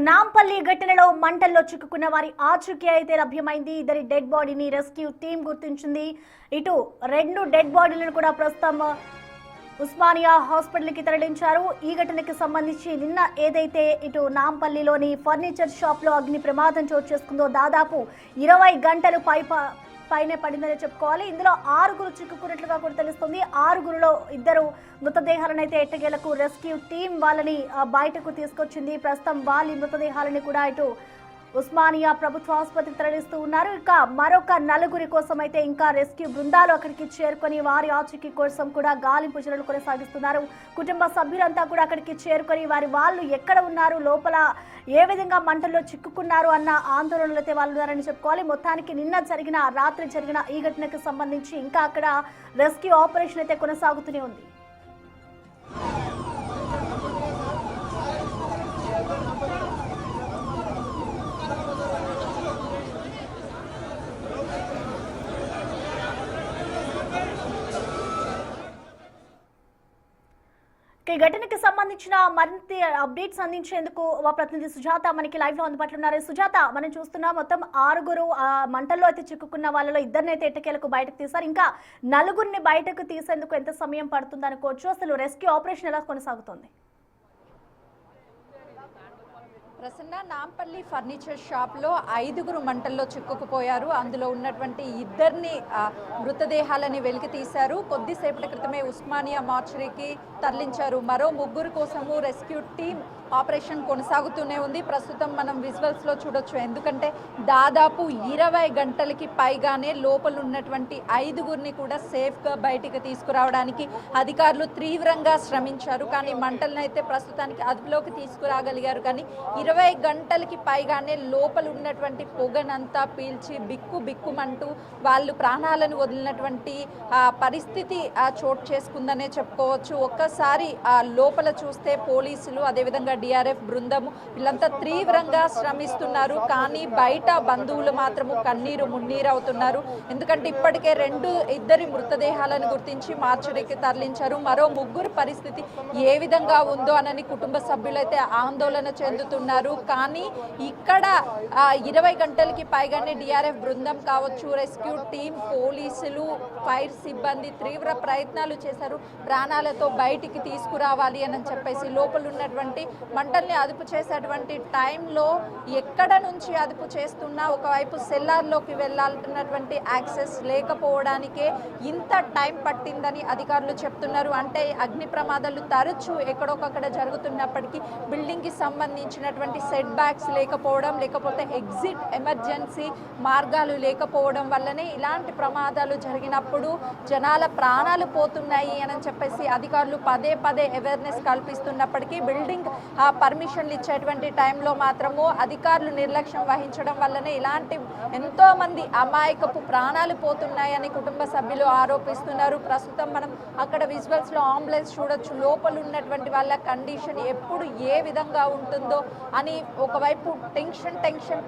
నాంపల్లి ఘటనలో మంటల్లో చిక్కుకున్న వారి ఆచూకీ అయితే లభ్యమైంది. ఇద్దరి డెడ్ బాడీని రెస్క్యూ టీం గుర్తించింది. ఇటు 2 డెడ్ బాడీలను కూడా ప్రస్తుతం ఉస్మానియా హాస్పిటల్కి తరలించారు. ఈ ఘటనకి సంబంధించి నిన్న ఏదైతే ఇటు నాంపల్లిలోని ఫర్నిచర్ షాప్లో అగ్ని ప్రమాదం చోటు చేసుకుందో దాదాపు 20 గంటలు పైనే పడిందని చెప్పుకోవాలి. ఇందులో 6 చిక్కుకున్నట్లుగా కూడా తెలుస్తుంది. 6లో 2 మృతదేహాలను అయితే ఎట్టకేలకు రెస్క్యూ టీం వాళ్ళని బయటకు తీసుకొచ్చింది. ప్రస్తుతం వాళ్ళ మృతదేహాలని కూడా ఇటు ఉస్మానియా ప్రభుత్వ ఆసుపత్రికి తరలిస్తూ ఉన్నారు. ఇక మరొక 4 కోసం అయితే ఇంకా రెస్క్యూ బృందాలు అక్కడికి చేరుకొని వారి ఆచూకీ కోసం కూడా గాలింపు చర్యలు కొనసాగిస్తున్నారు. కుటుంబ సభ్యులంతా కూడా అక్కడికి చేరుకొని వాళ్ళు ఎక్కడ ఉన్నారు, లోపల ఏ విధంగా మంటల్లో చిక్కుకున్నారు అన్న ఆందోళనలు అయితే వాళ్ళు ఉన్నారని చెప్పుకోవాలి. మొత్తానికి రాత్రి జరిగిన ఈ ఘటనకు సంబంధించి ఇంకా అక్కడ రెస్క్యూ ఆపరేషన్ అయితే కొనసాగుతూనే ఉంది. ఈ ఘటనకి సంబంధించిన మరింత అప్డేట్స్ అందించేందుకు మా ప్రతినిధి సుజాత మనకి లైవ్ లో అందుబాటులో ఉన్నారు. సుజాత, మనం చూస్తున్నా మొత్తం 6 మంటల్లో అయితే చిక్కుకున్న వాళ్ళలో 2 అయితే ఎట్టకేలకు బయటకు తీశారు. ఇంకా 4 బయటకు తీసేందుకు ఎంత సమయం పడుతుంది అనుకోవచ్చు? అసలు రెస్క్యూ ఆపరేషన్ ఎలా కొనసాగుతుంది? ప్రసన్న, నాంపల్లి ఫర్నిచర్ షాప్లో 5 మంటల్లో చిక్కుకుపోయారు. అందులో ఉన్నటువంటి 2 మృతదేహాలని వెలికి తీశారు. కొద్దిసేపటి క్రితమే ఉస్మానియా మార్చురీకి తరలించారు. మరో 3 కోసము రెస్క్యూ టీం ఆపరేషన్ కొనసాగుతూనే ఉంది. ప్రస్తుతం మనం విజువల్స్లో చూడొచ్చు. ఎందుకంటే దాదాపు 20 గంటలకి పైగానే లోపల ఉన్నటువంటి 5 కూడా సేఫ్గా బయటికి తీసుకురావడానికి అధికారులు తీవ్రంగా శ్రమించారు. కానీ మంటలను అయితే ప్రస్తుతానికి అదుపులోకి తీసుకురాగలిగారు. కానీ 20 గంటలకి పైగానే లోపల ఉన్నటువంటి పొగనంతా పీల్చి బిక్కుమంటూ వాళ్ళు ప్రాణాలను వదిలినటువంటి పరిస్థితి చోటు చేసుకుందనే చెప్పుకోవచ్చు. ఒక్కసారి లోపల చూస్తే పోలీసులు, అదేవిధంగా డిఆర్ఎఫ్ బృందము వీళ్ళంతా తీవ్రంగా శ్రమిస్తున్నారు. కానీ బయట బంధువులు మాత్రము కన్నీరు మున్నీరు అవుతున్నారు. ఎందుకంటే ఇప్పటికే 2 మృతదేహాలను గుర్తించి మార్చురీకి తరలించారు. మరో 3 పరిస్థితి ఏ విధంగా ఉందో అని కుటుంబ సభ్యులైతే ఆందోళన చెందుతున్నారు. కానీ ఇక్కడ 20 గంటలకి పైగానే డిఆర్ఎఫ్ బృందం కావచ్చు, రెస్క్యూ టీం, పోలీసులు, ఫైర్ సిబ్బంది తీవ్ర ప్రయత్నాలు చేశారు. ప్రాణాలతో బయటికి తీసుకురావాలి అని చెప్పేసి లోపల ఉన్నటువంటి మంటల్ని అదుపు చేసేటువంటి టైంలో ఎక్కడ నుంచి అదుపు చేస్తున్నా ఒకవైపు సెల్లార్లోకి వెళ్ళాల్సినటువంటి యాక్సెస్ లేకపోవడానికే ఇంత టైం పట్టిందని అధికారులు చెప్తున్నారు. అంటే అగ్ని ప్రమాదాలు తరచూ ఎక్కడొకక్కడ జరుగుతున్నప్పటికీ బిల్డింగ్కి సంబంధించినటువంటి సెట్ బ్యాక్స్ లేకపోవడం, లేకపోతే ఎగ్జిట్ ఎమర్జెన్సీ మార్గాలు లేకపోవడం వల్లనే ఇలాంటి ప్రమాదాలు జరిగినప్పుడు జనాల ప్రాణాలు పోతున్నాయి అని చెప్పేసి అధికారులు పదే అవేర్నెస్ కల్పిస్తున్నప్పటికీ బిల్డింగ్ పర్మిషన్లు ఇచ్చేటువంటి టైంలో మాత్రము అధికారులు నిర్లక్ష్యం వహించడం వల్లనే ఇలాంటి ఎంతో మంది అమాయకపు ప్రాణాలు పోతున్నాయని కుటుంబ సభ్యులు ఆరోపిస్తున్నారు. ప్రస్తుతం మనం అక్కడ విజువల్స్లో అంబులెన్స్ చూడొచ్చు. లోపల ఉన్నటువంటి వాళ్ళ కండిషన్ ఎప్పుడు ఏ విధంగా ఉంటుందో అని ఒకవైపు టెన్షన్,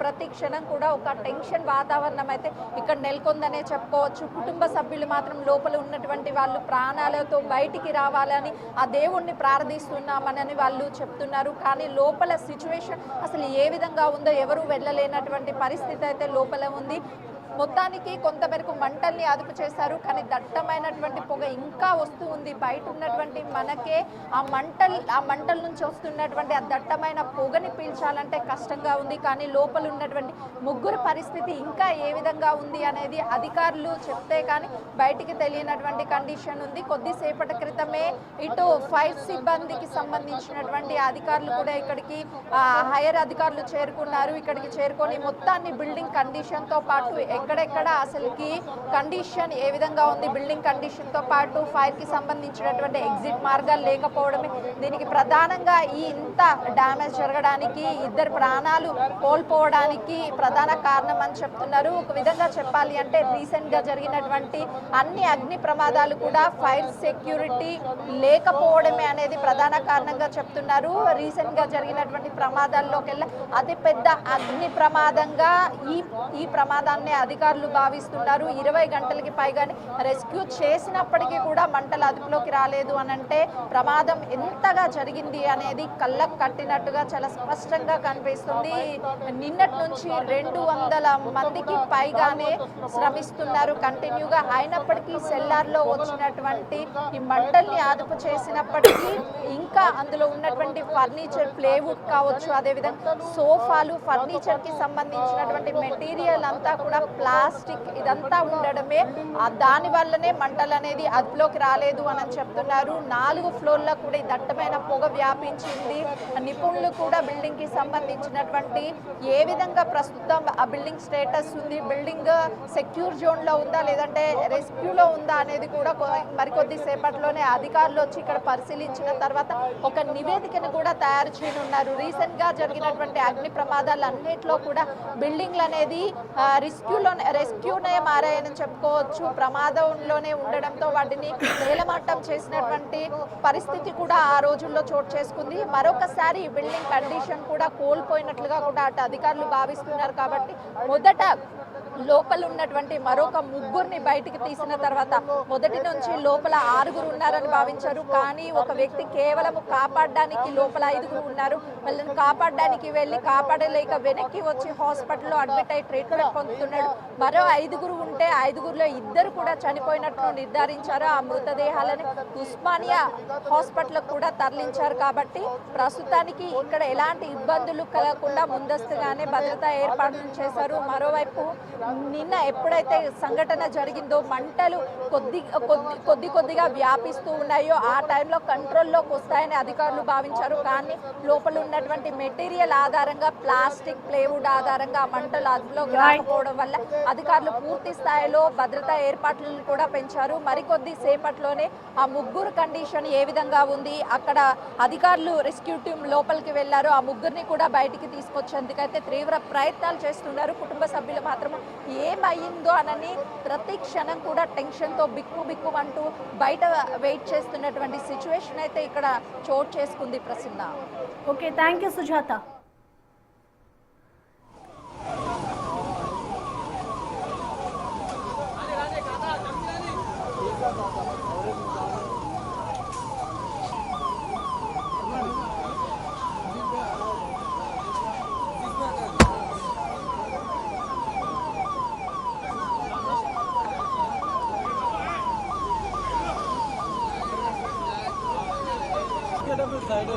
ప్రతి క్షణం కూడా ఒక టెన్షన్ వాతావరణం అయితే ఇక్కడ నెలకొందనే చెప్పుకోవచ్చు. కుటుంబ సభ్యులు మాత్రం లోపల ఉన్నటువంటి వాళ్ళు ప్రాణాలతో బయటికి రావాలని ఆ దేవుణ్ణి ప్రార్థిస్తున్నామని వాళ్ళు చెప్తున్నారు. కానీ లోపల సిచ్యువేషన్ అసలు ఏ విధంగా ఉందో ఎవరు వెళ్ళలేనటువంటి పరిస్థితి అయితే లోపల ఉంది. మొత్తానికి కొంతవరకు మంటల్ని అదుపు చేశారు. కానీ దట్టమైనటువంటి పొగ ఇంకా వస్తూ ఉంది. బయట ఉన్నటువంటి మనకే ఆ మంటల నుంచి వస్తున్నటువంటి ఆ దట్టమైన పొగని పీల్చాలంటే కష్టంగా ఉంది. కానీ లోపల ఉన్నటువంటి 3 పరిస్థితి ఇంకా ఏ విధంగా ఉంది అనేది అధికారులు చెప్తే కానీ బయటికి తెలియనటువంటి కండిషన్ ఉంది. కొద్దిసేపటి క్రితమే ఇటు ఫైర్ సిబ్బందికి సంబంధించినటువంటి అధికారులు కూడా ఇక్కడికి హైయర్ అధికారులు చేరుకున్నారు. ఇక్కడికి చేరుకొని మొత్తాన్ని బిల్డింగ్ కండిషన్తో పాటు ఎక్కడెక్కడ అసలుకి కండిషన్ ఏ విధంగా ఉంది, బిల్డింగ్ కండిషన్తో పాటు ఫైర్కి సంబంధించినటువంటి ఎగ్జిట్ మార్గాలు లేకపోవడమే దీనికి ప్రధానంగా ఈ ఇంత డ్యామేజ్ జరగడానికి, 2 ప్రాణాలు కోల్పోవడానికి ప్రధాన కారణం అని చెప్తున్నారు. ఒక విధంగా చెప్పాలి అంటే రీసెంట్గా జరిగినటువంటి అన్ని అగ్ని ప్రమాదాలు కూడా ఫైర్ సెక్యూరిటీ లేకపోవడమే అనేది ప్రధాన కారణంగా చెప్తున్నారు. రీసెంట్గా జరిగినటువంటి ప్రమాదాల్లోకెల్లా అతిపెద్ద అగ్ని ప్రమాదంగా ఈ ప్రమాదాన్ని అధికారులు భావిస్తున్నారు. 20 గంటలకి పైగానే రెస్క్యూ చేసినప్పటికీ కూడా మంటలు అదుపులోకి రాలేదు అని అంటే ప్రమాదం ఎంతగా జరిగింది అనేది కళ్ళకు కట్టినట్టుగా చాలా స్పష్టంగా కనిపిస్తుంది. నిన్నటి నుంచి 200 మందికి పైగానే శ్రమిస్తున్నారు కంటిన్యూగా. అయినప్పటికీ సెల్లార్లో వచ్చినటువంటి ఈ మంటల్ని అదుపు చేసినప్పటికీ ఇంకా అందులో ఉన్నటువంటి ఫర్నిచర్, ప్లేవుడ్ కావచ్చు, అదేవిధంగా సోఫాలు, ఫర్నిచర్ కి సంబంధించినటువంటి మెటీరియల్ అంతా కూడా ప్లాస్టిక్ ఇదంతా ఉండడమే దాని వల్లనే మంటలు అనేది అదుపులోకి రాలేదు అని చెప్తున్నారు. 4 ఫ్లోర్లో కూడా ఈ దట్టమైన పొగ వ్యాపించింది. నిపుణులు కూడా బిల్డింగ్ కి సంబంధించినటువంటి ఏ విధంగా ప్రస్తుతం ఆ బిల్డింగ్ స్టేటస్ ఉంది, బిల్డింగ్ సెక్యూర్ జోన్ లో ఉందా లేదంటే రెస్క్యూలో ఉందా అనేది కూడా మరికొద్ది సేపట్లోనే అధికారులు వచ్చి ఇక్కడ పరిశీలించిన తర్వాత ఒక నివేదికను కూడా తయారు చేయనున్నారు. రీసెంట్ గా జరిగినటువంటి అగ్ని ప్రమాదాలు అన్నిట్లో కూడా బిల్డింగ్లు అనేది రెస్క్యూనే మారాయని చెప్పుకోవచ్చు. ప్రమాదంలోనే ఉండడంతో వాటిని నేలమట్టం చేసినటువంటి పరిస్థితి కూడా ఆ రోజుల్లో చోటు చేసుకుంది. మరొకసారి ఈ బిల్డింగ్ కండిషన్ కూడా కోల్పోయినట్లుగా కూడా అటు అధికారులు భావిస్తున్నారు. కాబట్టి మొదట లోపల ఉన్నటువంటి మరొక 3 బయటికి తీసిన తర్వాత మొదటి నుంచి లోపల 6 ఉన్నారని భావించారు. కానీ ఒక వ్యక్తి కేవలం కాపాడడానికి లోపల 5 ఉన్నారు. వాళ్ళని కాపాడడానికి వెళ్ళి కాపాడలేక వెనక్కి వచ్చి హాస్పిటల్లో అడ్మిట్ అయి ట్రీట్మెంట్ పొందుతున్నాడు. మరో 5 ఉంటే 5లో 2 కూడా చనిపోయినట్లు నిర్ధారించారు. ఆ మృతదేహాలని ఉస్మానియా హాస్పిటల్కి కూడా తరలించారు. కాబట్టి ప్రస్తుతానికి ఇక్కడ ఎలాంటి ఇబ్బందులు కలగకుండా ముందస్తుగానే భద్రతా ఏర్పాట్లు చేశారు. మరోవైపు నిన్న ఎప్పుడైతే సంఘటన జరిగిందో మంటలు కొద్దిగా వ్యాపిస్తూ ఉన్నాయో ఆ టైంలో కంట్రోల్లోకి వస్తాయని అధికారులు భావించారు. కానీ లోపల ఉన్నటువంటి మెటీరియల్ ఆధారంగా, ప్లాస్టిక్, ప్లేవుడ్ ఆధారంగా ఆ మంటలు అదుపులోకి రాకపోవడం వల్ల అధికారులు పూర్తి స్థాయిలో భద్రతా ఏర్పాట్లను కూడా పెంచారు. మరికొద్ది సేపట్లోనే ఆ 3 కండిషన్ ఏ విధంగా ఉంది, అక్కడ అధికారులు రెస్క్యూ టీం లోపలికి వెళ్లారు. ఆ 3ని కూడా బయటికి తీసుకొచ్చేందుకైతే తీవ్ర ప్రయత్నాలు చేస్తున్నారు. కుటుంబ సభ్యులు మాత్రం ఏమయ్యిందో అనని ప్రతి క్షణం కూడా టెన్షన్తో బిక్కు అంటూ బయట వెయిట్ చేస్తున్నటువంటి సిచ్యువేషన్ అయితే ఇక్కడ చోటు చేసుకుంది. Prasanna. Okay, thank you Sujatha. Side